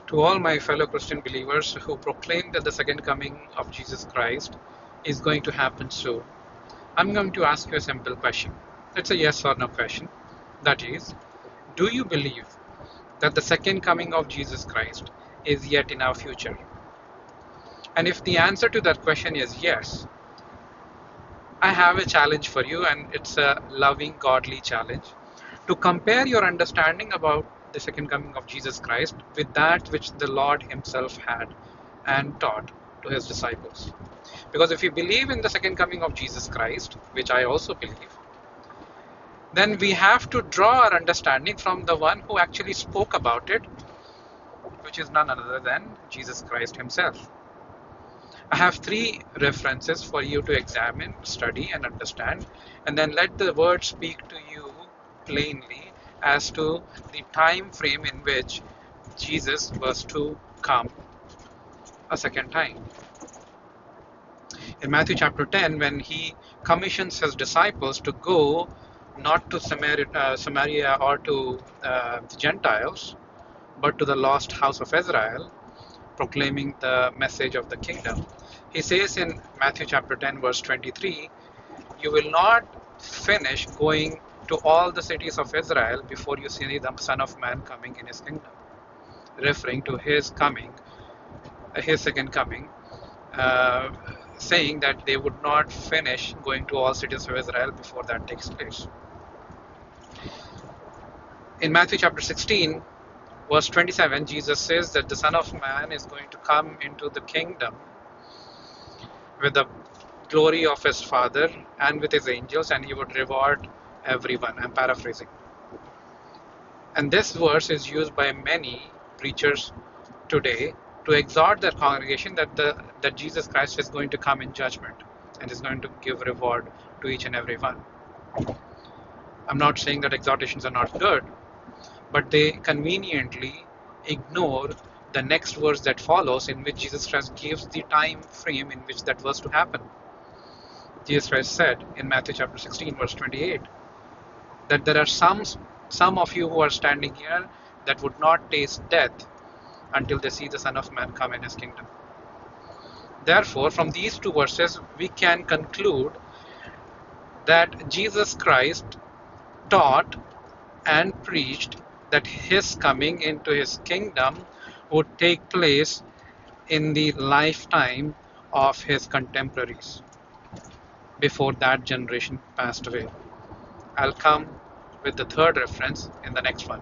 To all my fellow Christian believers who proclaim that the second coming of Jesus Christ is going to happen soon, I'm going to ask you a simple question. It's a yes or no question. That is, do you believe that the second coming of Jesus Christ is yet in our future? And if the answer to that question is yes, I have a challenge for you, and it's a loving, godly challenge to compare your understanding about the second coming of Jesus Christ with that which the Lord Himself had and taught to His disciples. Because if you believe in the second coming of Jesus Christ, which I also believe, then we have to draw our understanding from the one who actually spoke about it, which is none other than Jesus Christ Himself. I have three references for you to examine, study, and understand, and then let the word speak to you plainly as to the time frame in which Jesus was to come a second time. In Matthew chapter 10, when He commissions His disciples to go not to Samaria or to the Gentiles, but to the lost house of Israel, proclaiming the message of the kingdom, He says in Matthew chapter 10, verse 23, you will not finish going to all the cities of Israel before you see the Son of Man coming in His kingdom, referring to His coming, His second coming, uh, saying that they would not finish going to all cities of Israel before that takes place. In Matthew chapter 16, verse 27, Jesus says that the Son of Man is going to come into the kingdom with the glory of His Father and with His angels, and He would reward everyone. I'm paraphrasing. And this verse is used by many preachers today to exhort their congregation that Jesus Christ is going to come in judgment and is going to give reward to each and every one. I'm not saying that exhortations are not good, but they conveniently ignore the next verse that follows, in which Jesus Christ gives the time frame in which that was to happen. Jesus Christ said in Matthew chapter 16, verse 28, that there are some of you who are standing here that would not taste death until they see the Son of Man come in His kingdom. Therefore, from these two verses, we can conclude that Jesus Christ taught and preached that His coming into His kingdom would take place in the lifetime of His contemporaries before that generation passed away. I'll come with the third reference in the next one.